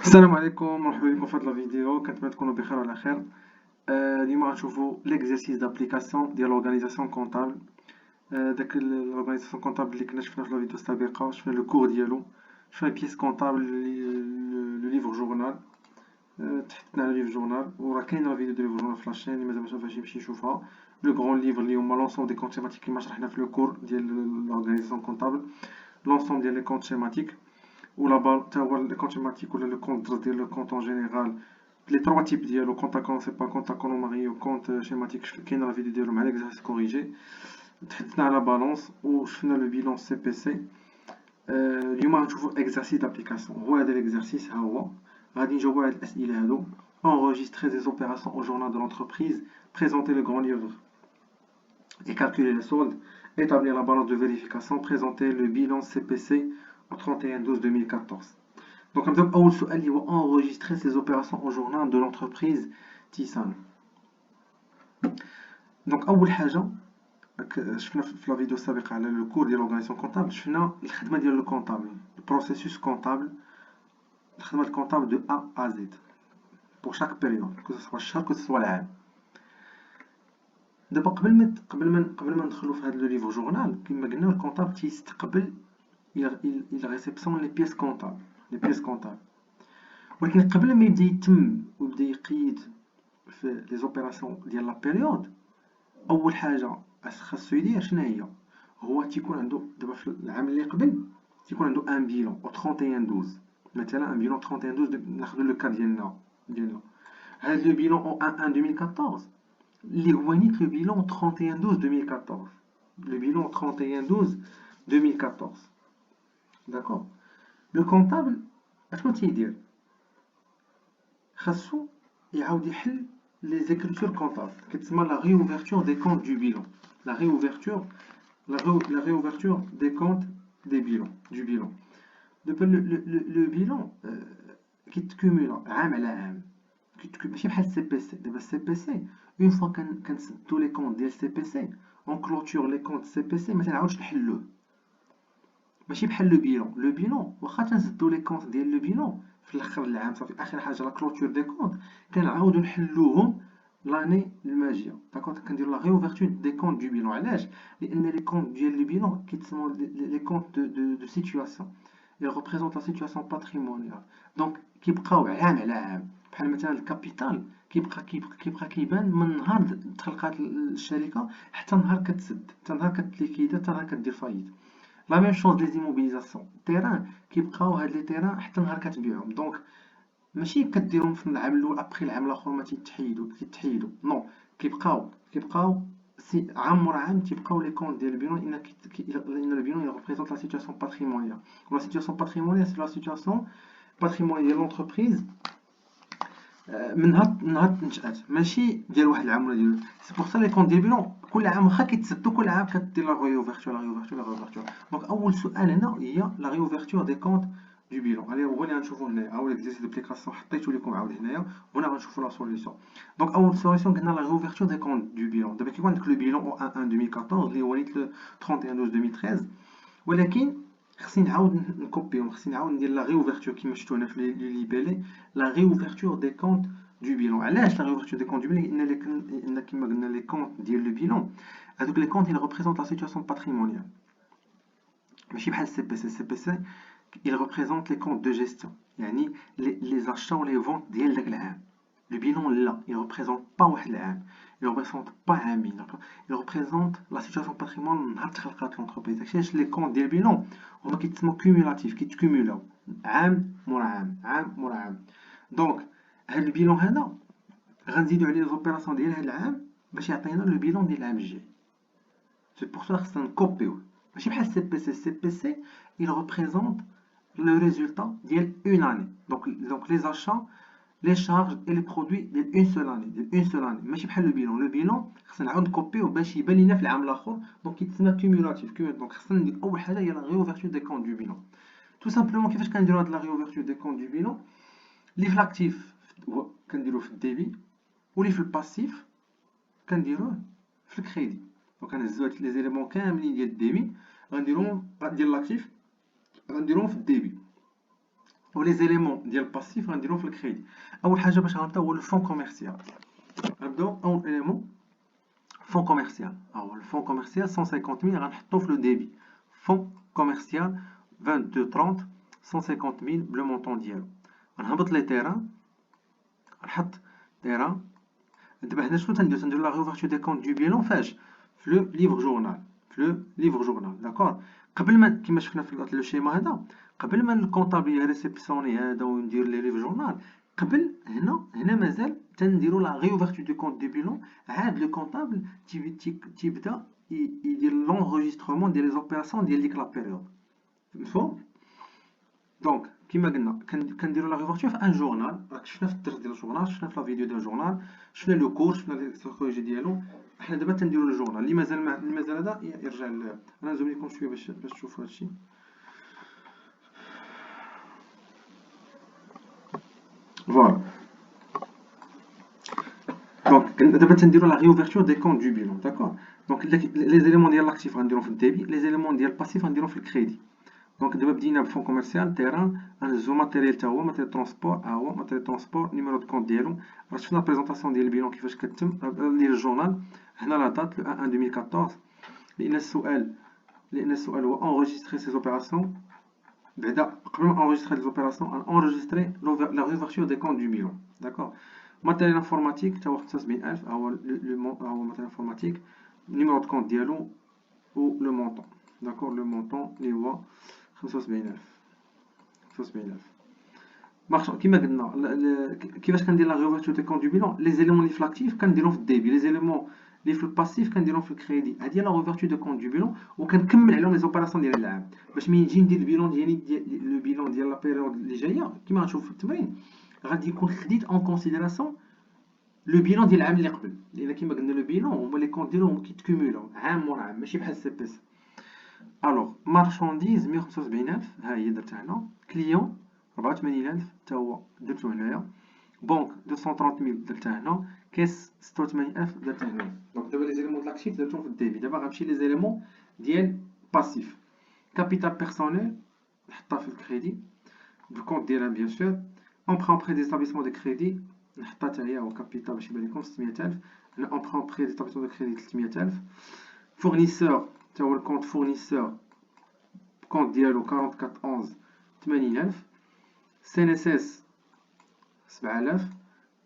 السلام عليكم، مرحبا بكم في هذه الفيديو. كنتمنى تكونوا بخير وعلى خير. اليوم غنشوفوا ليكزارسيس دابليكاسيون ديال لورغانيزاسيون كونطابل. داك لورغانيزاسيون كونطابل اللي كنا شفنا في الفيديو السابقه، شفنا لو كور ديالو، شفنا بيس كونطابل لو ليفر جورنال. تحطنا على ليفر جورنال، وراه كاين لا فيديو ديال ليفر جورنال في لاشين اللي مازال ما شافهاش يمشي يشوفها. لو غران ليفر اللي هما لونسوم دي كونت سيماتيك كما شرحنا في لو كور ديال لورغانيزاسيون كونطابل، لونسوم ديال لي كونت سيماتيك ou là-bas tu as le compte thématique ou le compte le compte en général. Les trois types ديالو compte à colonne c'est pas compte à colonne marié ou compte schématique. كاين لا فيديو ديالو مع l'exercice corrigé. تحدثنا على بالانس وشفنا لو بيلون سي بي سي. اليوم غنشوفوا exercice d'application. هو هذا l'exercice ها هو غادي نجاوبوا على الاسئله هادو. Enregistrer des opérations au journal de l'entreprise, présenter le grand livre et calculer les soldes, établir la balance de vérification, présenter le bilan CPC au 31/12/2014. Donc, comme ça, أول سؤال اللي هو enregistrer ces opérations au journal de l'entreprise Tissan. Donc, أول حاجة شفنا في la vidéo السابقة على le cours ديال l'organisation comptable، شفنا الخدمة ديال le comptable، le processus comptable، الخدمة الكونطابل de A à Z pour chaque période، que ce soit الشهر que ce soit العام. دابا قبل ما ندخلو في هذا لو ليفر جورنال، كما قلنا الكونطابل تيستقبل il réceptionne les pièces comptables. ولكن قبل ما يبدا يتم ويبدا يقيد في لي زوبيراسيون ديال لا بيريود، اول حاجه خاصو يدير شنو هي؟ هو تيكون عنده دابا في العام اللي قبل تيكون عنده ان بيلون او 31/12. مثلا ان بيلون 31/12، ناخذ لو كا ديالنا هذا لو بيلون او 1/1/2014 اللي هو نيت لو بيلون 31/12/2014. لو بيلون 31/12/2014. داكور. لو كونطابل اشنو تيدير؟ خاصو يعاود يحل لي زيكريتور كونطابل، كتسمى لا ريوفرتور دي كونت دو بيلون. لا ريوفرتور دي كونت دي بيلون دو بيلون. دابا لو بيلون كيتكومولا عام على عام، ماشي بحال السي بي سي. دابا السي بي سي اون فوا كنسدو لي كونت ديال السي بي سي اون كلوتور لي كونت سي بي سي، ما تنعاودش نحلوه. ماشي بحال لو بيلون. لو بيلون واخا تنسدو لي كونت ديال لو بيلون في الاخر العام صافي، اخر حاجه لا كلوتور دي كونت كنعاودو نحلوهم لاني الماجيه. داكوغ. كنديرو لا ريوفرتور دي كونت دو بيلون. علاش؟ لان لي كونت ديال لو بيلون كيتسموا لي كونت دو سيتوياسيون، ils représentent la situation patrimoniale. دونك كيبقاو عام على عام. بحال مثلا الكابيتال كيبقى كيبان من نهار تخلقات الشركه حتى نهار كتسد، حتى نهار كتليكيدا، حتى نهار كدير فايت. لا ميم شوز لي زيموبيليزاسيون، التيران كيبقاو هاد لي تيران حتى نهار كتبيعهم. دونك ماشي كديرهم في العام الاول ابخي العام الاخر ما كيتحيدوا نو، كيبقاو عام مورا عام تيبقاو لي كونت ديال البيلون. لان البيلون ريبريزونط لا سيتوياسيون باتريمونيال. لا سيتوياسيون باتريمونيال سي لا سيتوياسيون باتريمونيال ديال لونتربريز من نهار تنشأت، ماشي ديال واحد العام ولا ديال. سي بور سا لي كونت ديال البيلون كل عام واخا كيتسدو، كل عام كدير لا ريوفرتور. دونك اول سؤال هنا هي لا ريوفرتور دي كونت دو بيلون. علي هو اللي غنشوفو هنايا، هو ليكزيرسيس دابليكاسيون حطيتو لكم عاود هنايا، وهنا غنشوفو لا سوليسيون. دونك اول سوليسيون قلنا لا ريوفرتور دي كونت دو بيلون. دابا كيكون عندك لو بيلون او 1/1/2014 اللي هو نيت لو 31/12/2013، ولكن خصني نعاود نكوبيهم، خصني نعاود ندير لا ريوفرتور كيما شفتو هنا في لي ليبيلي، لا ريوفرتور دي كونت دو بيلون. علاش لا ريوفرتور دي كونت دو بيلون؟ لان كيما قلنا لي كونت ديال لو بيلون هذوك لي كونت ils représentent la situation patrimoniale. ماشي بحال السي بي سي. السي بي سي il représente les comptes de gestion، يعني les achats ou les ventes ديال داك العام. Le bilan là, il représente pas واحد العام، il représente pas عامين، il représente la situation patrimoine نهار تخلقات l'entreprise. داكشي لي كونت ديال البيلون هما كيتسموا كومولاتيف، كيتكومولاو عام مورا عام، عام مورا عام. دونك هاد البيلون هذا غنزيدو عليه زوبيراسيون ديال هاد العام باش يعطينا لو بيلون ديال العام الجاي. سي بور سا خصنا نكوبيوه. ماشي بحال السي بي سي. السي بي سي il représente le résultat d'une année. Donc les achats, les charges et les produits d'une seule année. ماشي بحال le bilan. Le bilan خصنا نعاود نكوبيوه باش يبان لينا في العام الاخر. دونك كيتسمى كيمولاتيف. دونك خصنا ندير اول حاجه هي لا ريوفرتور دي كونت دو بيلون. تو سامبلومون كيفاش كنديرو هاد لا ريوفرتور دي كونت دو بيلون؟ اللي في الاكتيف كنديروه في الديبي، واللي في الباسيف كنديروه في الكريدي. دونك غنهزو هاد لي زيليمون كاملين ديال الديبي غنديروهم ديال الاكتيف غنديروهم في الديبي، les éléments ديال passif غنديرو في الكريدي. اول حاجه باش غنبداو هو الفون كوميرسيال. غنبداو اول élément fonds commercial. Alors, le fonds commercial, 150 000, on le débit. Fonds commercial, 22, 30, 150 000, le montant d'hier. On a les terrains. On a terrain. On la réouverture des comptes du bilan, le livre journal. Le livre journal, d'accord. Comme je fais le schéma, قبل ما الكونطابل يريسبسيوني هذا وندير لي ليف جورنال هنا مازال تنديروا لا ريوفرتور دو كونت دو بيلون عاد لو كونطابل تيبدا يدير لونجسترومون ديال لي زوبيراسيون ديال ديك لا بيريود مفهوم. دونك كيما قلنا كنديروا لا ريوفرتور في ان جورنال. راك شفنا في الدرس ديال الجورنال، شفنا في لا فيديو ديال الجورنال، شفنا لو كور، شفنا الاستراتيجي ديالو. حنا دابا تنديروا الجورنال. اللي مازال هذا يرجع انا نزوم لكم شويه باش تشوفوا هادشي. Voilà. Donc, d'abord, on dira la réouverture des comptes du bilan, d'accord. Donc, les éléments de l'actif, on dira le débit, les éléments de passif, on dira le crédit. Donc, d'abord, on a fonds commercial, terrain, un matériel matériel transport, numéro de compte dialo. Alors, je fais la présentation du bilan qui fait que le journal. On a la date, le 1 2014. السؤال هو enregistrer ces opérations. Avant d'enregistrer les opérations, enregistrer la réouverture des comptes du bilan. D'accord. Matériel informatique, tu as le matériel informatique, numéro de compte dialo ou le montant. D'accord, le montant, les voix, 75,9. Marchand, qui m'a dit, qui va se candidater la réouverture des comptes du bilan? Les éléments actifs, quand ils ont fait débit, les éléments passifs, quand ils ont fait crédit. C'est-à-dire la réouverture des comptes du bilan, ou quand on les opérations de l'année. Parce que si on dit le bilan de la période légère, qui m'a dit, غادي يكون خديت en considération le bilan ديال العام اللي قبل. لان كما قلنا لو bilan هما لي كونط ديالهم كيتكومولو عام ورا عام، ماشي بحال سي بي اس. الوغ مارشانديز 175,000 ها هي درتها هنا. كليون 84,000 حتى هو درتو هنايا. بنك 230,000 درتها هنا. كيس 86,000 درتها هنا. دونك دابا لي زيليمون د لاكتيف درتهم في الديبي. دابا غنمشي لي زيليمون ديال باسيف. كابيتال بيرسونيل نحطها في الكريدي بالكونط ديالها بيان سور. emprunt prêt d'établissement de crédit نحطها حتى هي هو كابيتال باش يبان لكم 600,000. هنا emprunt prêt d'établissement de crédit 300,000. fournisseur حتى هو الكونط فورنيسور كونط ديالو 4411 80,000. CNSS 7,000.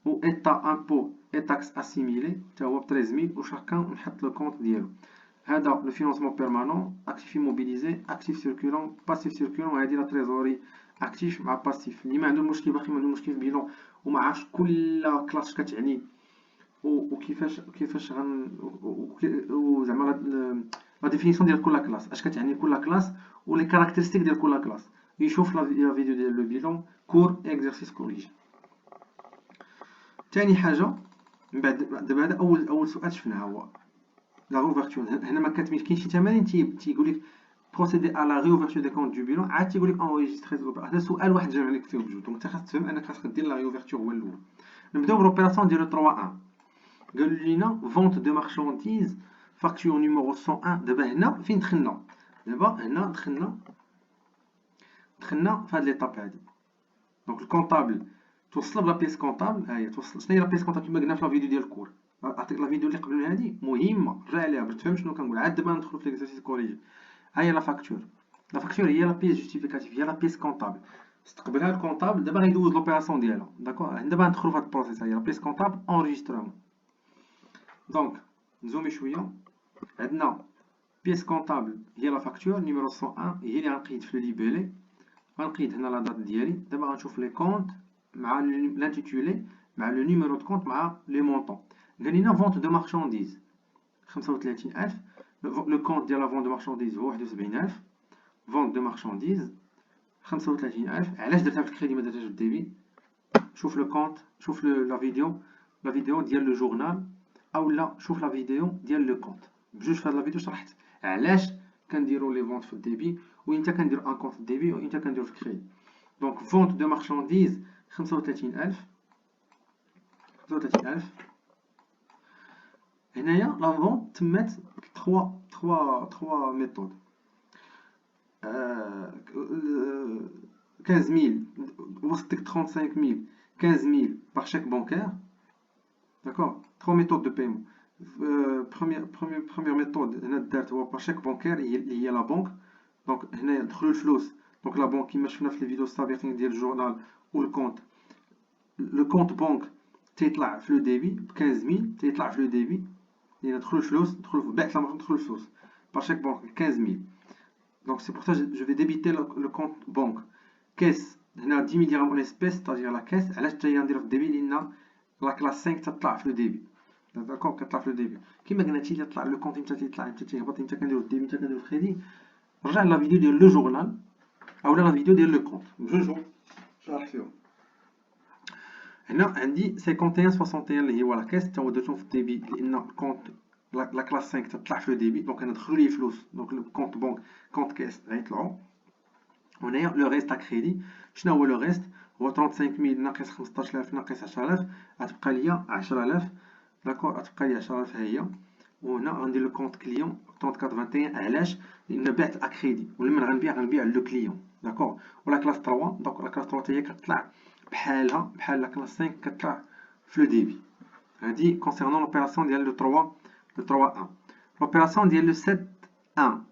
و état impôt et taxes assimilées حتى هو ب 13,000. وشاكان نحط لو كونط ديالو. هذا لو فينانسمون بيرمانون، اكتيف موبيليزي، اكتيف سيركولون، باسيف سيركولون. هذه لا تريزوري اكتيف مع باسيف. اللي ما عنده مشكل باقي ما عنده مشكل في بيلون وما عارفش كل كلاس كتعني وكيفاش وزعما لا ديفينيسيون ديال كل كلاس اش كتعني كل كلاس ولي كاركتيرستيك ديال كل كلاس. يشوف لا فيديو ديال لو بيلون كور اكزرسيس كوريجي. ثاني حاجه من بعد دابا هذا اول سؤال شفناه هو لا روفرتور. هنا ما كاتبينش كاين شي تمارين تيقول لك procéder à la réouverture des comptes du bilan. عاد تيقول لك enregistrer les opérations. هذا سؤال واحد جامع لك فيه بجوج. دونك انت خاصك تفهم انك خاصك دير لا ريوفرتور هو الاول. نبداو بالاوبيراسيون ديال 3 1. قالوا لينا فونت دو مارشانديز فاكتور نيميرو 101. دابا هنا فين دخلنا؟ دابا هنا دخلنا في هاد ليطاب هادي. دونك الكونطابل توصل بلا بيس كونطابل. ها هي توصل. شنو هي لا بيس كونطابل كما قلنا في لا فيديو ديال الكور؟ عطيك لا فيديو اللي قبل من هادي مهمه، رجع عليها باش تفهم شنو كنقول. عاد دابا ندخلوا في ليكزارسيس كوريجي. ها هي لا فاكتور. لا فاكتور هي لا بيس جوستيفيكاتيف، هي لا بيس كونطابل. استقبلها الكونطابل دابا غيدوز لوبيراسيون ديالها. داكور. دابا ندخلوا في هاد البروسيس. هي لا بيس كونطابل انريجسترمون. دونك نزومي شويه. عندنا بيس كونطابل هي لا فاكتور نيميرو 101 هي اللي غنقيد في لو ليبيلي. غنقيد هنا لا دات ديالي. دابا غنشوف لي كونط مع l'intitulé مع لو نيميرو دو كونط مع لي مونطون. قال لنا فونت دو مارشانديز 35,000. لو كونط ديال لا فونت دو مارشانديز هو 71,000. فونت دو مارشانديز 35,000. علاش درتها في الكريدي ما درتهاش في الديبي؟ شوف لو كونط، شوف لا فيديو ديال لو جورنال اولا شوف لا فيديو ديال لو كونط. بجوج في هاد لا فيديو شرحت علاش كنديروا لي فونت في الديبي وانت كندير ان كونط في الديبي وانت كندير في الكريدي. دونك فونت دو مارشانديز 35,000. هنايا لا فونت تمات 3 ميثود. 15 000 وسطك 35 000 15 000 par chèque bancaire. D'accord, trois méthodes de paiement. Première méthode هنا دارت هو par chèque bancaire اللي هي la banque. دونك هنا دخلوا الفلوس. دونك لا بنك كيما شفنا في الفيديو السابقين ديال الجورنال والكونت. لو كونت بنك تيطلع في لو ديبي ب 15000 تيطلع في لو ديبي لان دخلوا الفلوس دخلوا بعت لا مارشان دخلوا الفلوس par chèque banque 15000. Donc c'est pour ça que je vais débiter le compte banque. Caisse هنا 10 000 dirhams en espèces, c'est-à-dire la caisse. علاش حتى هي نديرو في الديبي لان لا كلاس 5 تطلع في لو ديبي. داكور كتطلع في لو ديبي كيما قلنا هادشي اللي طلع لو كونت امتى تيطلع امتى تيهبط امتى كنديرو الديبي امتى كنديرو الكريدي. رجع لا فيديو ديال لو جورنال اولا لا فيديو ديال لو كونت بجوج شرح فيهم. هنا عندي 51 61 اللي هو لا كاس تا هو درتهم في الديبي لان كونت لا كلاس 5 تطلع في لو ديبي. دونك انا دخلوا لي فلوس دونك الكونت بنك كونت كاس غيطلعوا. هنايا لو ريست كريدي. شنو هو لو ريست؟ هو 35000 ناقص 15000 ناقص 10000 غتبقى ليا 10000. داكور غتبقى لي 10000 ها هي. وهنا غندير لو كونت كليون 3421. علاش؟ لان بعت اكريدي ولما غنبيع لو كليون. داكور ولا كلاس 3 دونك لا كلاس 3 هي كتطلع بحالها بحال لا كلاس 5 كتطلع في لو ديبي. هادي كونسيرنون لوبيراسيون ديال لو 3 1. L'opération ديال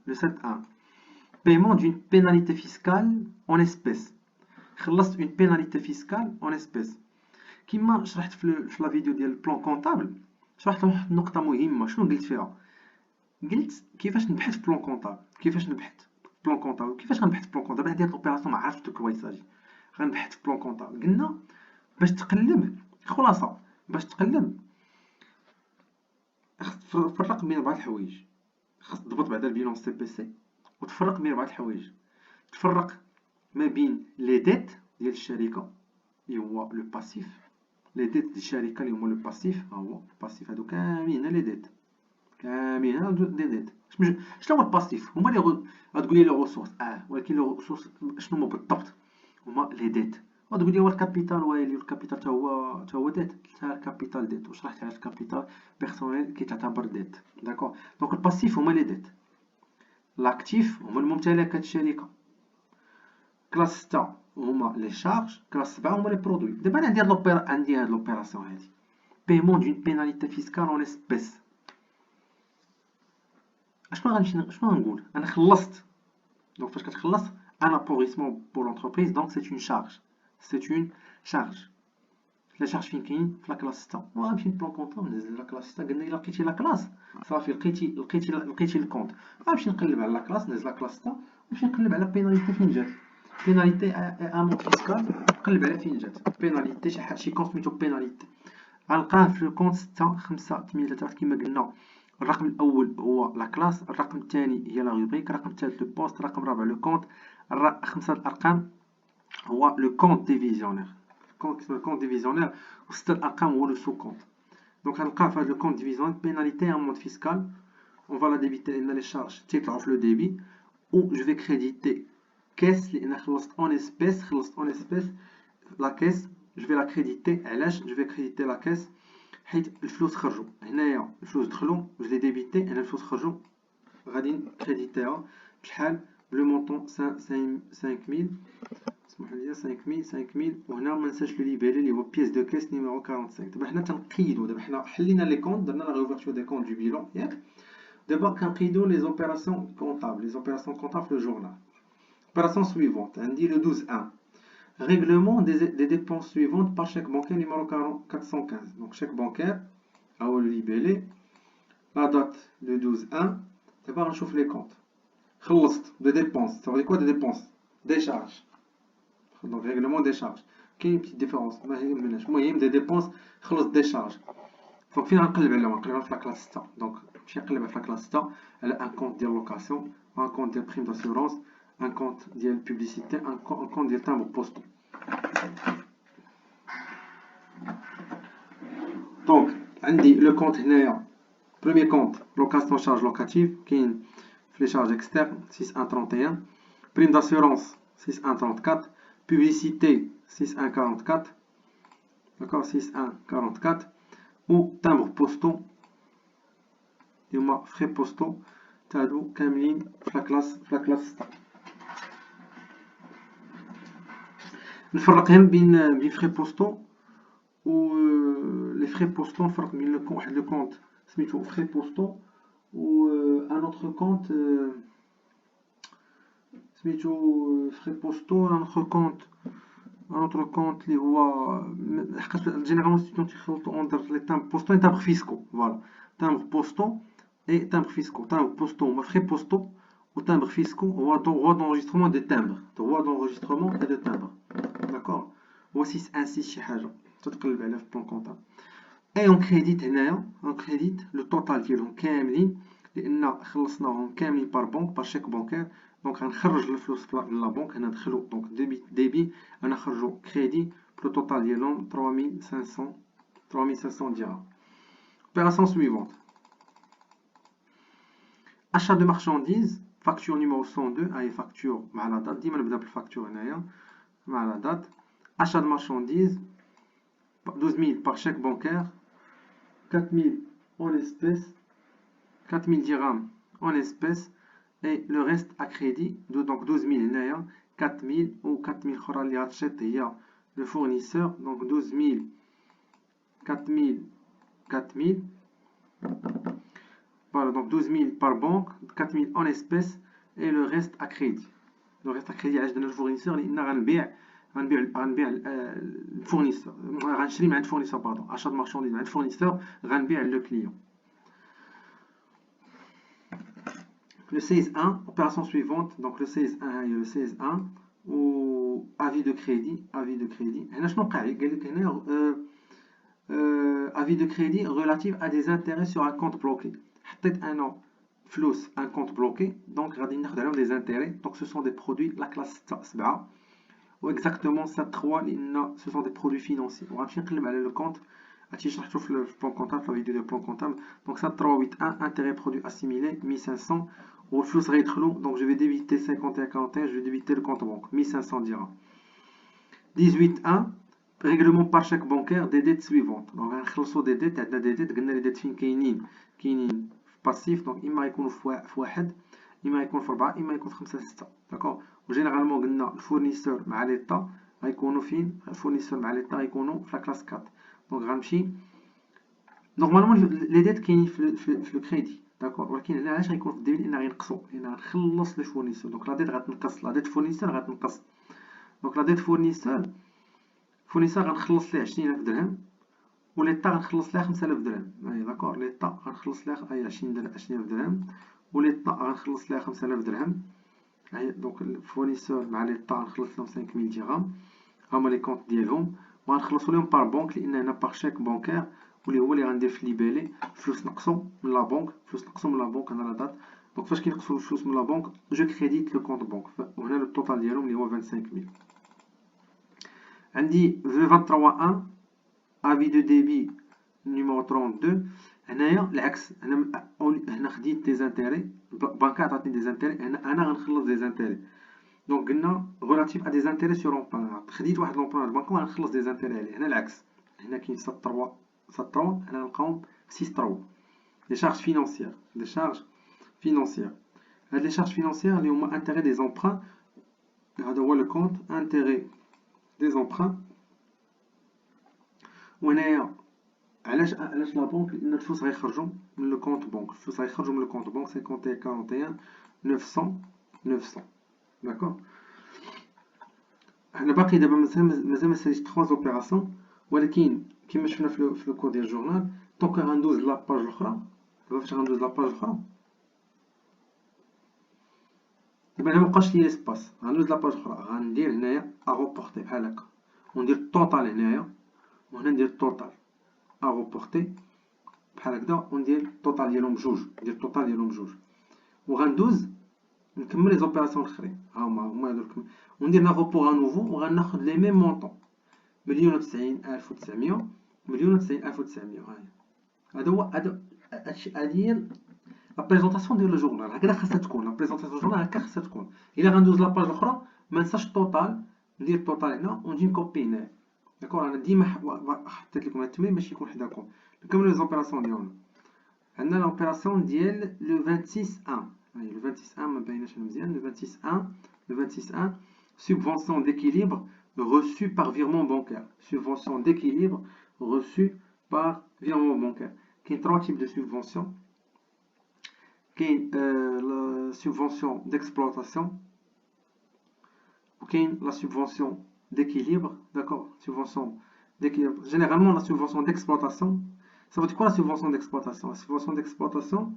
le 7.1 paiement d'une pénalité fiscale en espèces. خلصت une pénalité fiscale en espèces. كما شرحت في لا فيديو ديال البلان كونطابل شرحت واحد النقطه مهمه. شنو قلت فيها؟ قلت كيفاش نبحث في بلان كونطابل. كيفاش غنبحث في بلان كونطابل؟ هذه لوبيراسيون ما عرفتش كوا يساجي. غنبحث في بلان كونطابل. قلنا باش تقلب خلاصه باش تقلب خص تفرق بين 4 الحوايج. خص تضبط بعدا البيلون سي بي سي وتفرق بين 4 الحوايج. تفرق ما بين لي ديت ديال الشركه اللي هو لو باسيف. لي ديت ديال الشركه اللي هما لو باسيف ها هو الباسيف. هادو كاملين لي ديت كاملين هادو دي ديت. شنو هو الباسيف؟ هما اللي غتقول لي لي ريسورس ولكن لي ريسورس شنو هما بالضبط؟ هما لي ديت. غتقول لي هو الكابيتال ويلي الكابيتال تا هو ديت. حتى الكابيتال ديت وشرحت على الكابيتال بيرسونيل كيتعتبر ديت. داكور دونك الباسيف هما لي ديت. لاكتيف هما الممتلكات الشركه. كلاس 6 هما لي شارج. كلاس 7 هما لي برودوي. دابا انا عندي هاد لوبيراسيون هادي paiement d'une pénalité fiscale en espèces. شنو غنقول؟ انا خلصت. دونك فاش كتخلص un appauvrissement pour l'entreprise donc c'est une charge. لا شارج فين كاين في لا كلاس 6 وغنمشي للبلان كونطابل نهز لا كلاس 6. قلنا الا لقيتي لا كلاس صافي لقيتي الكونت غنمشي نقلب على لا كلاس نهز لا كلاس 6 ونمشي نقلب على بيناليتي فين جات. بيناليتي امون فيسكال نقلب على فين جات بيناليتي شي كونت سميتو بيناليتي غنلقاه في الكونت 6 5 8 3 كما قلنا. الرقم الاول هو لا كلاس. الرقم الثاني هي لا روبريك. الرقم الثالث لو بوست. الرقم الرابع لو كونت. خمسه الارقام هو لو كونت ديفيزيونير. كونت ديفيزيونير وسته الارقام هو لو سو كونت. دونك غنلقى في هذا لو كونت ديفيزيونير بيناليتي ان مود فيسكال. اون فا لا ديبيتي لان لي شارج تيطلعوا في لو ديبي و جو في كريديتي كاس لان خلصت اون اسبيس لا كاس جو في لا كريديتي. علاش جو في كريديتي لا كاس؟ حيت الفلوس خرجوا هنايا الفلوس دخلوا جو لي ديبيتي هنا الفلوس خرجوا غادي كريديتيها بشحال بلو مونطون 5000 اسمحوا لي 5000 وهنا ما ننساش لو ليبيري اللي هو بيس دو كيس نيميرو 45. دابا حنا تنقيدوا. دابا حنا حلينا لي كونط درنا لا ريوفرتور دي كونط دو بيلون ياك. دابا كنقيدوا لي اوبيراسيون كونطابل في لو جورنال. اوبيراسيون سويفونت عندي لو 12 règlement des dépenses suivantes par chèque bancaire numéro 415. Donc chèque bancaire او le libellé la date le 12/1. دابا غنشوف لي كونط. خلصت دو ديبونس. ça veut dire quoi des dépenses des charges. donc règlement des charges كاين petite différence ما يهمناش. المهم des dépenses خلصت des charges. دونك فين غنقلب عليهم؟ غنقلب في لا كلاس 6. دونك نمشي نقلب في لا كلاس 6 على ان كونت ديال لوكاسيون ان كونت ديال بريم داسيورونس un compte ديال publicité un compte ديال timbre postal. donc عندي لو كونت هنايا premier compte location charge locative كاين في les charges externes 6131 prime d'assurance 6134 publicité 6144 d'accord 6144 ou timbre postaux اللي هما frais postaux تاعو كاملين في لا كلاس 6. نفرق هنا بين فري بوستو و لي فري بوستو. نفرق بين واحد لو كونت سميتو فري بوستو و ان اوتر كونت سميتو فري بوستو. ان اوتر كونت اللي هو حقاش جينيرالمون ستوديون تيخلطو اونتر لي تامبر بوستو اي تامبر فيسكو. فوالا تامبر بوستو اي تامبر فيسكو. تامبر بوستو هما فري بوستو و تامبر فيسكو هو droit d'enregistrement des timbres. droit d'enregistrement et de timbre. داكور هو 616 شي حاجه تتقلب عليها في بلان كونطابل. اي اون كريديت هنايا اون كريديت لو توتال ديالهم كاملين لان خلصناهم كاملين بار بنك بار شيك بونكير. دونك غنخرج الفلوس من لا بنك هنا ندخلو دونك ديبي انا نخرجو كريدي بلو توتال ديالهم 3500 درهم. اوبيراسيون سويفونت achat de marchandises. facture numéro 102 هاي facture مع لا دات. ديما نبدا بالفاكتور هنايا مع لا دات. achat de marchandises 12000 par chèque bancaire, 4000 en espèces, 4000 dirhams en espèces et le reste à crédit. Donc 12000 هنايا 4000 و 4000 اخرى اللي غتشيط هي le fournisseur. donc 12000 4000 4000. Voilà, donc 12000 par banque, 4000 en espèces et le reste à crédit. Le reste à crédit علاش درنا الفورنيسور لان غنبيع الفورنيسور. غنشري من عند الفورنيسور باردون. achat de marchandises من عند الفورنيسور غنبيع لو كليون. Le 16.1 opération suivante. donc le 16.1 هي le 16.1 و avis de crédit. avis de crédit هنا شنو وقع لي؟ قال لك هنا avis de crédit relatif à des intérêts sur un compte bloqué. حطيت انا فلوس ان كونت بلوكي دونك غادي ناخذ عليهم دي انتيري. دونك سو سون دي برودوي لا كلاس 6 7 و اكزاكتومون 7 3 لان سو سون دي برودوي فينانسي. وغنمشي نقلب على لو كونت هادشي شرحتو في البلان كونطابل في الفيديو ديال البلان كونطابل. دونك 7 3 8 1 انتيري برودوي اسيميلي 1500 والفلوس غيدخلوا. دونك جو في ديبيتي 51 41 جو ديبيتي لو كونت بنك 1500 درهم. 18 1 règlement par chèque bancaire des dettes suivantes. donc غنخلصوا دي ديت. عندنا دي ديت قلنا لي ديت فين كاينين في باسيف. دونك اما يكونوا في واحد اما يكون في 4 اما يكون في 5 6. داكوغ وجينيرالمون قلنا الفورنيسور مع ليطا غيكونوا فين؟ الفورنيسور مع ليطا غيكونوا في لا كلاس 4. دونك غنمشي نورمالمون لي ديت كاينين في لو كريدي. داكوغ ولكن هنا علاش غيكون في الديبي؟ لان غينقصوا لان غنخلص لي فورنيسور. دونك لا ديت غتنقص. لا ديت فورنيسور غتنقص. دونك لا ديت فورنيسور غنخلص ليه 20000 درهم و ليطا غنخلص ليه 5000 درهم. داكوغ ليطا غنخلص ليه 20000 درهم و ليطا غنخلص ليه 5000 درهم. دونك الفورنيسور مع ليطا غنخلص لهم 5000 درهم هما لي كونط ديالهم. وغنخلصوا لهم بار بنك لان هنا بار شيك بانكير واللي هو اللي غندير في ليبالي. فلوس نقصوا من لا بنك. انا لا دات. دونك فاش كينقصوا الفلوس من لا بنك جو كريديت لو كونط بنك. وهنا لو توتال ديالهم اللي هو 25000. عندي 23.1 avis de débit numéro 32. هنايا العكس. هنا خديت دي زانتيري. البنكه عطاتني دي زانتيري. انا غنخلص دي زانتيري. دونك قلنا relatif à des intérêts sur emprunt. خديت واحد لومبرون البنك وغنخلص دي زانتيري عليه. هنا العكس. هنا كاين 7 3 هنا نلقاهم 6 3 دي شارج فينانسيير. هاد لي شارج فينانسيير اللي هما انتيري دي زومبرون. هذا هو لو كونت انتيري دي زومبرون. وهنايا علاش لا بنك؟ لان الفلوس غيخرجوا من لو كونت بنك. 51 41 900. داكوغ حنا باقي دابا مازال ما ساليش 3 اوبيراسيون ولكن كما شفنا في لو كور ديال الجورنال. دونك غندوز لاباج الاخرى. دابا فاش غندوز لاباج الاخرى دابا انا مابقاش ليا اسباس. غندوز لاباج الاخرى غندير هنايا اغوبورتي بحال هكا وندير التوتال هنايا وهنا ندير التوتال اغوبورتي بحال هكذا وندير التوتال ديالهم بجوج. وغندوز نكمل لي زوبيراسيون الاخرين هما هادو وندير لاغوبور انوفو وغناخد لي ميم مونطون 1,90,900 1,90,900. هذا هو هادي هي لا بريزونطاسيون ديال الجورنال. هكذا خاصها تكون لا بريزونطاسيون ديال الجورنال. هكا خاصها تكون. الا غندوز لاباج الاخرى ما ننساش التوتال. ندير التوتال هنا ونجي نكوبي هنا. داكوغ انا ديما حطيت لكم هاد التمرين باش يكون حداكم. نكملوا لي زوبيراسيون ديالنا. عندنا لوبيراسيون ديال لو 26 1. لو 26 ما بايناش مزيان. لو 26 1 subvention d'équilibre reçue par virement bancaire. Subvention d'équilibre reçue par virement bancaire. Il y a trois types de subventions. Il y a la subvention d'exploitation, il y a la subvention d'équilibre, d'accord, subvention d'équilibre. Généralement, la subvention d'exploitation, ça veut dire quoi la subvention d'exploitation? La subvention d'exploitation,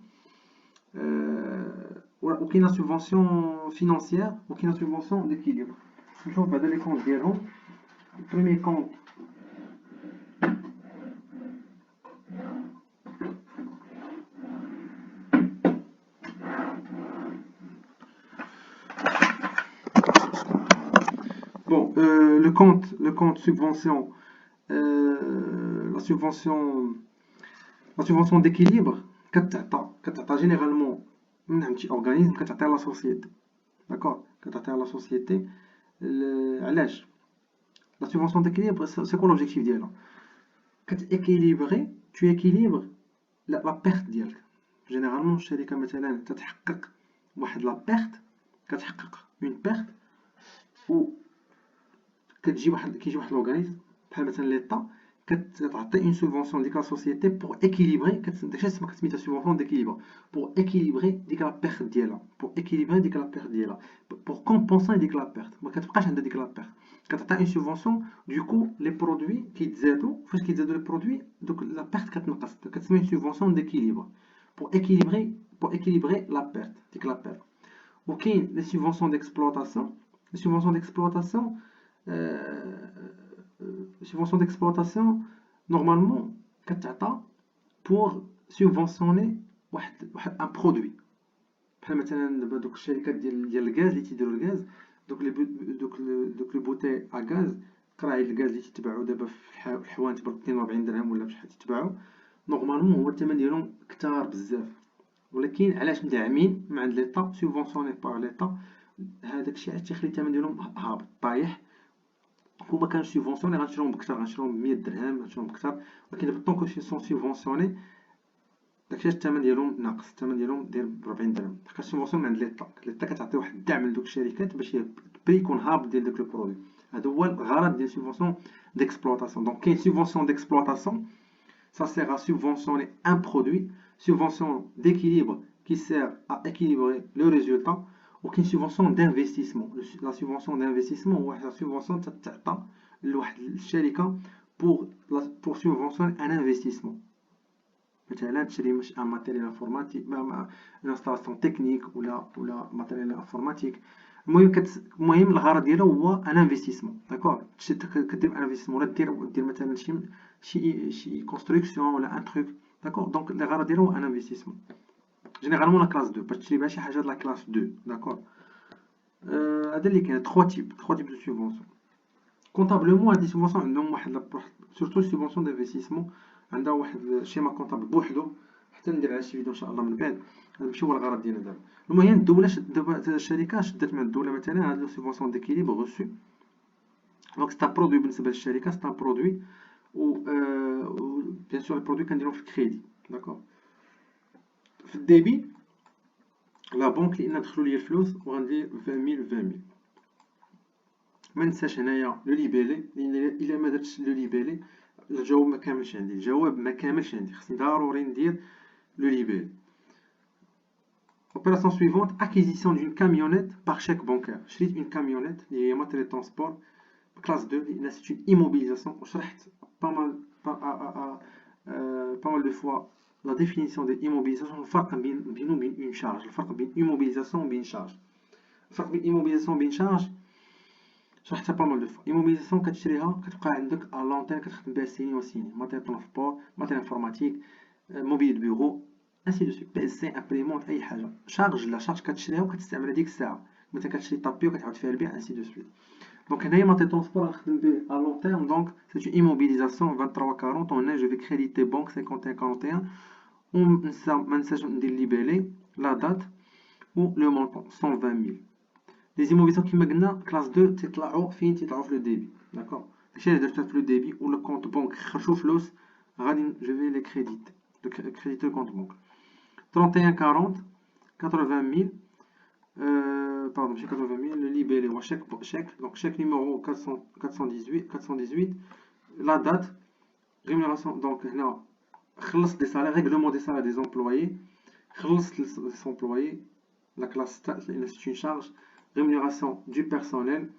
aucune subvention financière, aucune subvention d'équilibre. Je vais donner les comptes d'Iran. Le premier compte, bon, le compte subvention, la subvention d'équilibre, généralement un petit organisme qui à la société. D'accord? Qui à la société. علاش la subvention d'équilibre, c'est quoi l'objectif d'elle? كتéquilibrer, tu équilibres la perte ديالك. Généralement الشركة مثلا تتحقق واحد la perte, كتحقق une perte و كيجي واحد l'organisme بحال مثلا ليطا كتعطي une subvention ديك la société pour équilibrer, داكشي كتسميتها subvention d'équilibre, pour équilibrer ديك la perte ديالها, pour équilibrer ديك la perte ديالها, pour compenser ديك la perte. ما كتبقاش عندها ديك la perte. كتعطي une subvention, du coup les produits كيتزادوا, فاش كيتزادوا les produits donc la perte كتنقص, كتسمى une subvention d'équilibre pour équilibrer la perte, ديك la perte. وكاين les subventions d'exploitation. Les subventions d'exploitation, subvention d'exploitation, normalement, pour subventionner un produit. بحال مثلا دابا دوك الشركات ديال الغاز اللي تيديروا الغاز, دوك لي بوتي ا غاز, قراعي الغاز اللي تيتباعوا دابا في الحوانت ب 42 درهم ولا بشحال تيتباعوا, نورمالمون هو الثمن ديالهم كثار بزاف, ولكن علاش مدعمين من عند ليطا, سوبفونسيوني باغ ليطا, هذاك الشيء علاش تيخلي الثمن ديالهم هابط طايح. هما كانوا سيبفونسيوني غنشريهم بكثر, غنشريهم ب 100 درهم, غنشريهم بكثر, ولكن دابا طونكو سون سيبفونسيوني داكشي الثمن ديالهم ناقص, الثمن ديالهم داير ب 40 درهم, حيت سيبفونسيون من عند ليطا. ليطا كتعطي واحد الدعم لدوك الشركات باش البري يكون هابط ديال داك البرودوي. هذا هو الغرض ديال سيبفونسيون ديكسبلوطاسيون. دونك كاين سيبفونسيون ديكسبلوطاسيون, ça sert à subventionner un produit, subvention d'équilibre qui sert à équilibrer le résultat, ou qu'une subvention d'investissement. La subvention d'investissement ou la subvention تعطى لواحد الشركة pour subventionner un investissement. مثلا تشري un matériel informatique, une installation technique ولا matériel informatique. المهم الغرض ديالها هو ان انفستيسمون, داكور. كدير ان انفستيسمون ولا دير مثلا شي كونستركسيون ولا ان تروك, داكور. دونك الغرض ديالها هو ان انفستيسمون. جينيرالمون لا كلاس 2 باش تشري بها شي حاجه لا كلاس 2, داكور. هذا اللي كاين 3 تيب دو سوبفونسيون. كونطابلمون هاد لي سوبفونسيون عندهم واحد سورتو سوبفونسيون دانفستيسمون عندها واحد الشيما كونطابل بوحدو, حتى ندير على شي فيديو ان شاء الله من بعد. هذا ماشي هو الغرض ديالنا دابا. المهم الدوله دابا الشركه شدات مع الدوله مثلا هاد لو سوبفونسيون ديكيليبر غوسو, دونك ستا برودوي بالنسبه للشركه, ستا برودوي و بيان سور البرودوي كنديرو في الكريدي, داكور. في الديبي لا بنك اللي دخلوا لي الفلوس وغندير 20000. ما ننساش هنايا لو ليبيلي, لان الا ما درتش لو ليبيلي الجواب ما كاملش عندي, خصني ضروري ندير لو ليبيلي. Opération suivante, acquisition d'une camionnette par chèque bancaire. شريت une camionnette اللي هي matériel transport classe 2, لان c'est une immobilisation. وشرحت pas mal de fois la définition de immobilisation, الفرق بينه وبين une charge, الفرق بين immobilisation وبين charge. الفرق بين immobilisation وبين charge شرحتها pas mal de fois. immobilisation كتشريها كتبقى عندك à long terme, كتخدم بها سيني وسيني, matériel transport, matériel informatique, mobilier de bureau, ainsi de suite, PC, imprimante, اي حاجه. charge لا, charge كتشريها وكتستعملها ديك الساعه, مثلا كتشري طابي وكتعاود فيها البيع, ainsi de suite. Donc هنايا matériel transport غنخدم به à long terme, donc c'est une immobilisation 2340. On je vais créditer banque 5141, ما ننساش ندير ليبيلي لا دات و لو مونطون 120000. لي زيموبيليزاسيون كيما قلنا كلاس 2 تيطلعوا فين؟ تيطلعوا في لو ديبي, داكور. داكشي اللي درتها في لو ديبي ولا كونط بنك خرجوا فلوس غادي جو في لي كريديت كونط بنك 3140 80000. pardon, chez 80 000, le libellé, ou chèque, donc chèque numéro 418, la date, rémunération, donc là, خلص des salaires, règlement des salaires des employés, خلص les employés, la classe, c'est une charge, rémunération du personnel,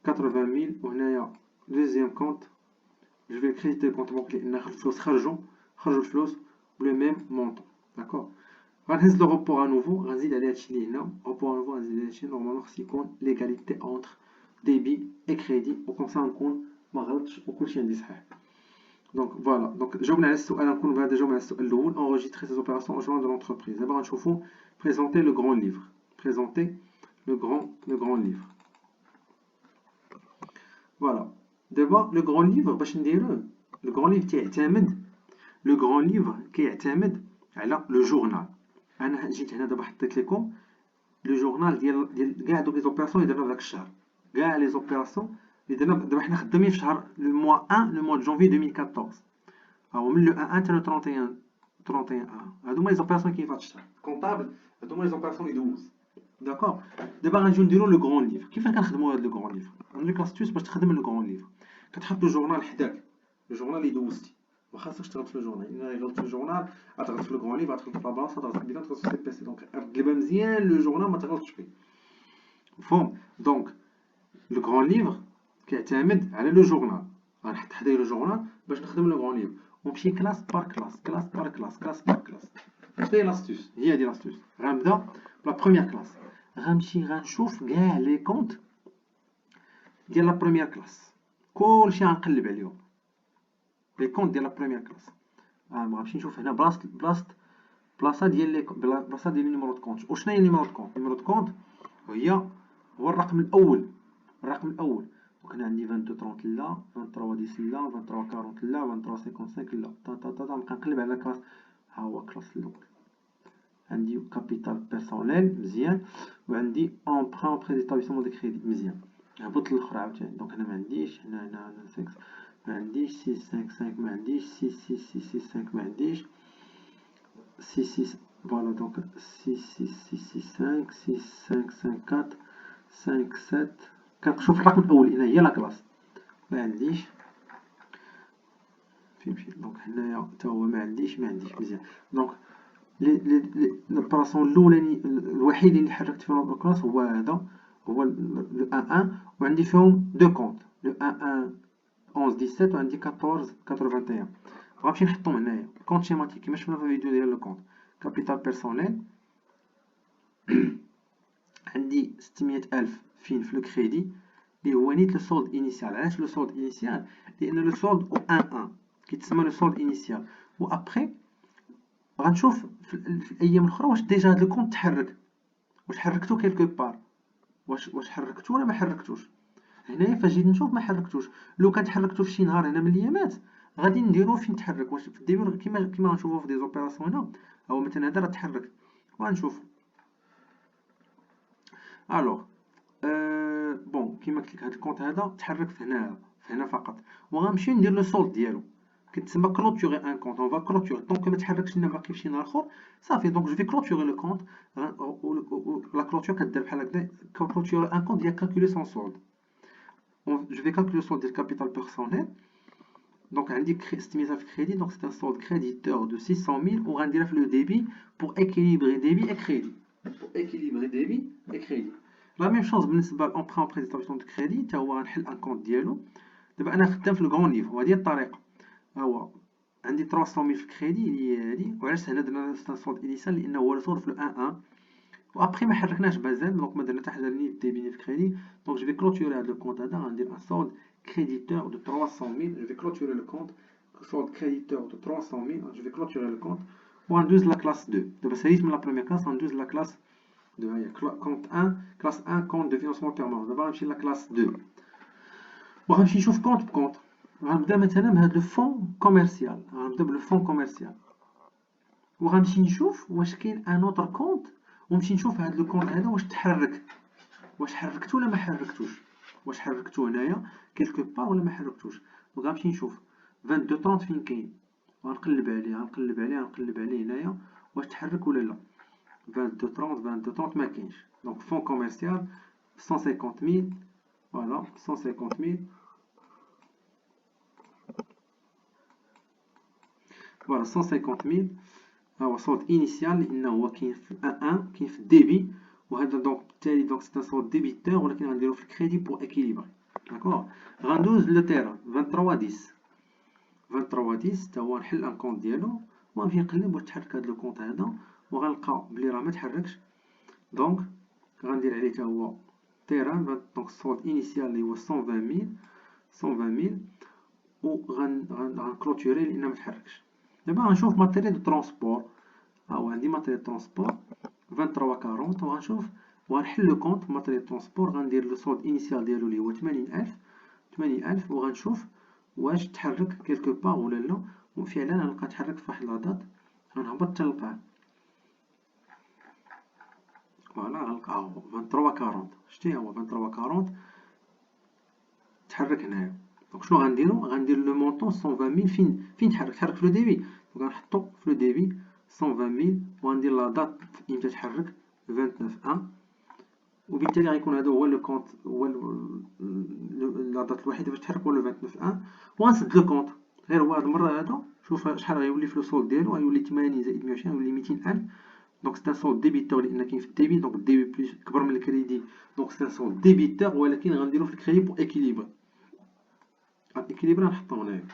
80 000, وهنايا deuxième compte, je vais créditer le compte bancaire, الفلوس خرجوا الفلوس le même montant, d'accord. غنهز le report à nouveau, غنزيد على هادشي اللي هنا report à nouveau, غنزيد على هادشي نورمالمون خص يكون l'égalité entre débit et crédit وكم سا نكون ما غلطش وكلشي عندي صحيح. دونك فوالا دونك جاوبنا على السؤال، نكون بعدا جاوبنا على السؤال الاول. enregistrer ces opérations au journal de l'entreprise. دابا غنشوفو présenter le grand livre. présenter le grand livre. Voilà. دابا le grand livre باش نديروه le grand livre كيعتمد le grand livre كيعتمد على le journal. انا جيت هنا دابا حطيت لكم لو جورنال ديال كاع دوك لي زوبيراسيون اللي درنا في داك الشهر، كاع لي زوبيراسيون اللي درنا. دابا حنا خدامين في شهر لو موا 1 لو موا دو جانفي 2014، هاهو من لو 1 حتى لو 31 هادو لي زوبيراسيون كاين في هاد الشهر كونطابل، هادو لي زوبيراسيون اللي دوز. داكوغ. دابا غنجيو نديرو لو غران ليفر. كيفاش كنخدمو هاد لو غران ليفر؟ عندك لاستيوس باش تخدم لو غران ليفر، كتحط لو جورنال حداك، لو جورنال اللي دوزتي، ما خاصكش تغلط في الجورنال. الا غلطت في الجورنال غتغلط في الكغون ليفر، غتغلط في لابلاصه، غتغلط في البيدون، تغلط في السي بي سي. دونك قلبها مزيان لو جورنال ما تغلطش فيه، مفهوم؟ دونك لو غران ليفر كيعتمد على لو جورنال. غنحط حدايا لو جورنال باش نخدم لو غران ليفر، ونمشي كلاس بار كلاس، كلاس بار كلاس، كلاس بار كلاس. اش هي لاستيوس؟ هي هادي لاستيوس. غنبدا بلا بروميير كلاس، غنمشي غنشوف كاع لي كونط ديال لا بروميير كلاس، كلشي غنقلب عليهم لي كونط ديال لا بروميير كلاس. غنمشي نشوف هنا بلاصه ديال لي بلاصه ديال النيميرو دو كونط. وشنو هي النيميرو دو كونط؟ النيميرو دو كونط هو الرقم الاول، الرقم الاول. دونك هنا عندي 22 30 لا، 23 10 لا، 23 40 لا، 23 55 لا، نبقى نقلب على كلاس. ها هو كلاس الاول، عندي كابيتال بيرسونيل مزيان، وعندي امبرون بري ديتابليسمون دو كريدي مزيان. هبط للاخر عاوتاني، دونك هنا ما عنديش، هنا 6 ما عنديش، 6 5 5 ما عنديش، 6 6 6 6 5 ما عنديش، 6 6 فوالا. دونك 6 6 6 6 5 6 5 5 4 5 7. كنشوف الرقم الاول، هنا هي لا كلاس ما عنديش، فين مشيت؟ دونك هنايا حتى هو ما عنديش مزيان. دونك لوبيراسيون الاولاني الوحيد اللي حركت فيه لا كلاس هو هذا، هو لو 1 وعندي فيهم دو كونط، لو 1 11 17 وعندي 14 81. غنمشي نحطهم هنايا كونط شيماتيك كيما شفنا في الفيديو ديال لو كونط. كابيتال بيرسونيل عندي 600,000 فين في لو كريدي اللي هو نيت لو سولد انيسيال. علاش لو سولد انيسيال؟ لان لو سولد او 1 كيتسمى لو سولد انيسيال. و ابري غنشوف في الايام الاخرى واش ديجا هاد الكونط تحرك، واش حركتو كيلكو بار، واش حركتو ولا ما حركتوش. هنايا فاش جيت نشوف ما حركتوش. لو كان حركتو في شي نهار هنا من الايامات غادي نديرو فين تحرك، واش في الديبر كيما غنشوفو في دي زوبيراسيون هنا. هو مثلا هذا راه تحرك وغنشوفو. الوغ بون كيما قلت لك هاد الكونط هذا تحرك في هنا فقط، وغنمشي ندير لو سولد ديالو كتسمى كلوتوري ان كونط. اون فا كلوتوري طونك ما تحركش لنا باقي في شي نهار اخر صافي. دونك جو في كلوتوري لو كونط. لا كلوتور كدير بحال هكذا، كلوتوري ان كونط ديال كالكولي سون سولد. جو في كالكولي سولد ديال كابيتال بيرسونيل. دونك عندي 600000 في كريدي، دونك سي ان سولد كريديتور دو 600000 وغنديرها في لو ديبي بور اكيليبري ديبي اي كريدي، بور اكيليبري ديبي اي كريدي. لا ميم شونس بالنسبه للامبرون بري ديتابليسمون دو كريدي، حتى هو غنحل ان كونط ديالو. دابا انا خدام في الكرون ليفر وهذه هي الطريقه. ها هو عندي 300000 في كريدي اللي هي هذه. وعلاش هنا درنا سولد انيسيال؟ لانه هو السولد في 1 وابري ما حركناش مازال، دونك ما درنا حتى حاجه ني ديبيني في كريدي. دونك جو في كلوتوري هذا الكونط هذا، غندير ان سولد كريديتور دو 300000. جو في كلوتوري لو كونط سولد كريديتور دو 300000. جو في كلوتوري لو كونط وغندوز لا كلاس 2. دابا ساليت من لا بروميير كلاس غندوز لا كلاس 2. هي كونط 1 كلاس 1 كونط دو فينونسمون بيرمانون. دابا غنمشي لا كلاس 2 وغنمشي نشوف كونط بكونط. غنبدا مثلا بهاد لو فون كوميرسيال، غنبدا بلو فون كوميرسيال وغنمشي نشوف واش كاين ان اوتر كونط، ونمشي نشوف هاد لو كونط هذا واش تحرك، واش حركتو ولا ما حركتوش، واش حركتو هنايا كيلكو بار ولا ما حركتوش. دونك غنمشي نشوف 22 30 فين كاين، وغنقلب عليه هنايا واش تحرك ولا لا. 22 30 22 30 ما كاينش. دونك فون كوميرسيال 150 000. فوالا 150 000. فوالا 150 000 ها هو صوت انيسيال لانه هو كاين في 1 كاين في الديبي، وهذا دونك بالتالي دونك سي ان صوت ديبيتور، ولكن غنديرو في الكريدي بور اكيليبر. داكوغ. غندوز لو تيران 23 10 حتى هو نحل ان كونت ديالو ونمشي نقلب واش تحرك هاد لو كونت هذا، وغنلقى بلي راه ما تحركش. دونك غندير عليه حتى هو تيران. دونك الصوت انيسيال اللي هو 120 000 و غنكلوتوري لان ما تحركش. دابا غنشوف ماتيريال دو ترونسبور. ها هو عندي ماتيريال ترونسبور 23 40 وغنشوف وغنحل لو كونت ماتيريال ترونسبور. غندير لو صوت انيسيال ديالو اللي هو 80000 وغنشوف واش تحرك كيلكو بار ولا لا، وفعلا غنلقى تحرك في واحد لاطات. غنهبط حتى نلقاه. فوالا غنلقاه 23 40. شتي هو 23 40 تحرك هنايا. دونك شنو غنديرو؟ غندير لو مونطون 120000 فين تحرك في لو ديبي. دونك غنحطو في لو ديبي 120000 وغندير لا دات امتى تحرك 29 وبالتالي غيكون هذا هو لو كونت، هو لا دات الوحيده باش تحرك هو لو 29 وغنسد لو كونت. غير هو هاد المره هذا شوف شحال غيولي في لو صول ديالو. غيولي 80 زائد 120 غيولي 200000. دونك سي ان صول ديبيتور لان كاين في الديبي. دونك الديبي بليس كبر من الكريدي. دونك سي ان صول ديبيتور ولكن غنديرو في الكريدي بور اكيليبر. الاكيليبر غنحطو هنايا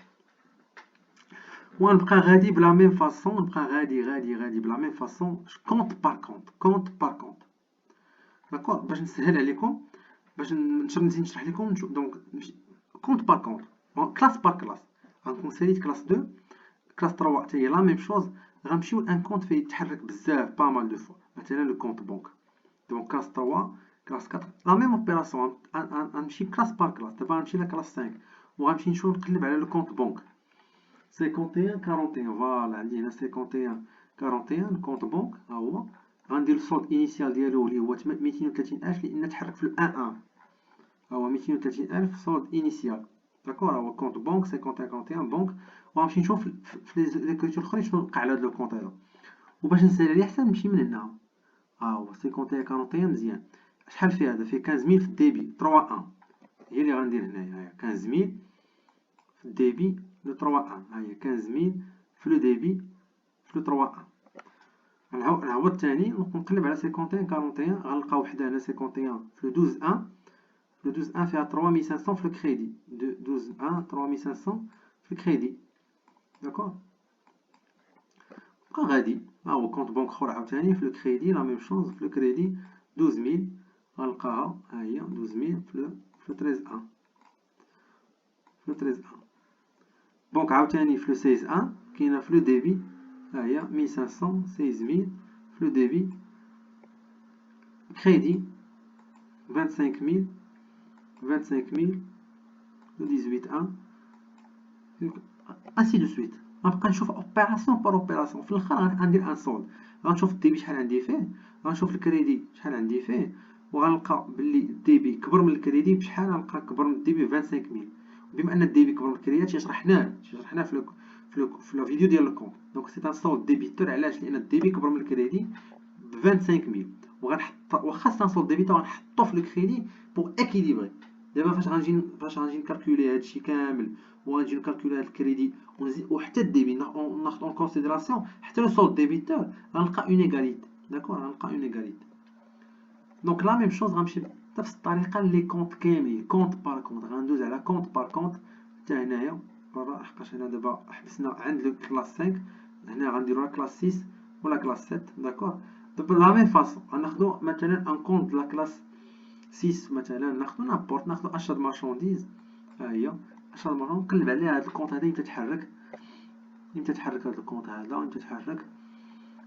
ونبقى غادي بلا ميم فاصون. نبقى غادي بلا ميم فاصون كونت بار كونت. داكور. باش نسهل عليكم، باش نزيد نشرح لكم. دونك كونت بار كونت كلاس بار كلاس. غنكون ساليت كلاس 2 كلاس 3 حتى هي لا ميم شوز. غنمشيو لان كونت فيه يتحرك بزاف با مال دو فوا، مثلا لو كونت بونك. دونك كلاس 3 كلاس 4 لا ميم اوبيراسيون. غنمشي كلاس بار كلاس. دابا غنمشي لكلاس 5 وغنمشي نشوف نقلب على لو كونت بونك 51 41. فوالا عندي هنا 51 41 كونت بونك. ها هو غندير الصوت انيسيال ديالو اللي هو 230000 لان تحرك في 1 ها هو 230000 صوت انيسيال. داكور. ها هو كونت بونك 51 41 بونك. وغنمشي نشوف في لي كريتور الاخرين شنو وقع على هاد لو كونت هذا. وباش نسهل عليه حتى نمشي من هنا. ها هو 51 41 مزيان. شحال فيه هذا؟ فيه 15000 في الديبي 3 1 هي اللي غندير هنايا. هاهي 15000 في الديبي لو 3 1. ها هي 15000 في لو ديبي في لو 3 1. نعاود ثاني ونقلب على 51 41. غنلقى وحده هنا 51 في لو 12 1. لو 12 1 فيها 3500 في الكريدي. 12 1 3500 في الكريدي. داكور. بقى غادي. ها هو كونت بونك اخر عاوتاني في الكريدي لا ميم شوز. في الكريدي 12000 غنلقاها. ها هي 12000 في لو 13 1 في لو 13 1. بونك عاوتاني في لو 16 1 كاينه في لو ديبي. ها هي 1500 16000 في لو ديبي. كريدي 25000 لو 18 1 ainsi de suite. غنبقى نشوف اوبيراسيون بار اوبيراسيون. في الاخر غندير ان سولد. غنشوف الديبي شحال عندي فيه، غنشوف الكريدي شحال عندي فيه، وغنلقى باللي الديبي كبر من الكريدي بشحال. غنلقى كبر من الديبي 25000. بما ان الديبي كبر من الكريدي شرحناه في لو فيديو ديال الكونت. دونك سي ان سولد ديبيتور. علاش؟ لان الديبي كبر من الكريدي ب 25000. وغنحط واخا سي ان سولد ديبيتور غنحطو في الكريدي بور اكيليبري. دابا فاش غنجي نكالكولي هادشي كامل وغنجي نكالكولي هاد الكريدي وحتى الديبي ناخذ اون كونسيديراسيون حتى لو سولد ديبيتور غنلقى اون ايغاليتي. داكور. غنلقى اون ايغاليتي. دونك لا ميم شوز غنمشي بنفس الطريقه لي كونت كاملين كونت بار كونت. غندوز على كونت بار كونت حتى هنايا برا، حقاش هنا دابا حبسنا عند لو كلاس 5. هنا غنديرو لا كلاس 6 ولا كلاس 7. داكور. دابا لا ميم فاصون غناخدو مثلا ان كونت لا كلاس 6 مثلا. ناخدو نابورت ناخدو اشا د مارشونديز. ها هي اشا د مارشونديز. نقلب عليها هاد الكونت هذا امتى تحرك هاد الكونت هذا امتى تحرك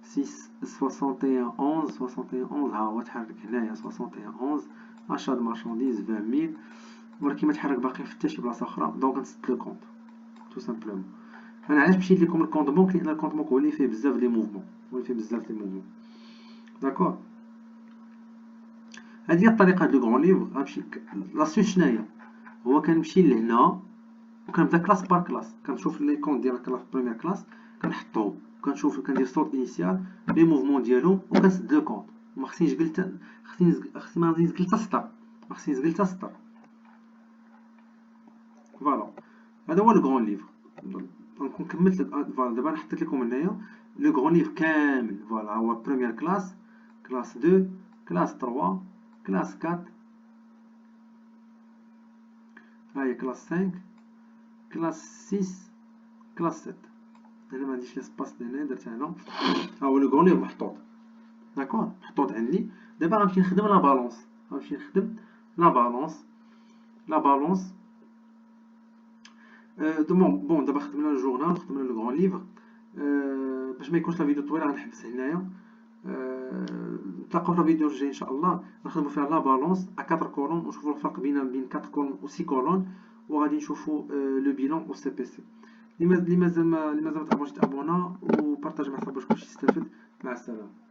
6 61 11 61 ها هو تحرك هنايا 61 11 اشا د مارشونديز 20000. ولكن ما تحرك باقي في حتى شي بلاصه اخرى. دونك نسد لو كونت تو سامبلومون. انا علاش مشيت لكم الكونت بونك؟ لان الكونت بونك هو اللي فيه بزاف لي موفمون. داكور. هذه هي الطريقه دو غون ليفر. غنمشي لا سويت شناهي هو كنمشي لهنا وكنبدا كلاس بار كلاس. كنشوف لي كونت ديال الكلاس بروميير كلاس كنحطهم كندير صوت انيسيال لي موفمون ديالهم وكنسد لو كونط. ما خصنيش قلت ما نزيد قلت حتى سطر، ما خصنيش قلت حتى سطر. فوالا هذا هو لو غون ليفر. دونك كملت فوالا دابا حطيت لكم هنايا لو غون ليفر كامل. فوالا هو بروميير كلاس، كلاس 2، كلاس 3، كلاس 4، هاهي كلاس 5، كلاس 6، كلاس 7. هنا ما عنديش ليسباس هنا درت هنا. ها هو لو غون ليفر محطوط، داكور محطوط عندي. دابا غنمشي نخدم لا بالونس، غنمشي نخدم لا بالونس. لا بالونس بون دابا خدمنا الجورنال، خدمنا لو غون ليفر. باش ما يكونش لا فيديو طويله غنحبس هنايا. نتلاقاو في الفيديو الجاي ان شاء الله، نخدمو فيها لا بالونس ا 4 كولون ونشوفو الفرق بين 4 كولون و 6 كولون، وغادي نشوفو لو بيلون و سي بي سي. اللي مازال ما تابوناش تابونا وبارطاج مع صحابك باش كلشي يستافد. مع السلامه.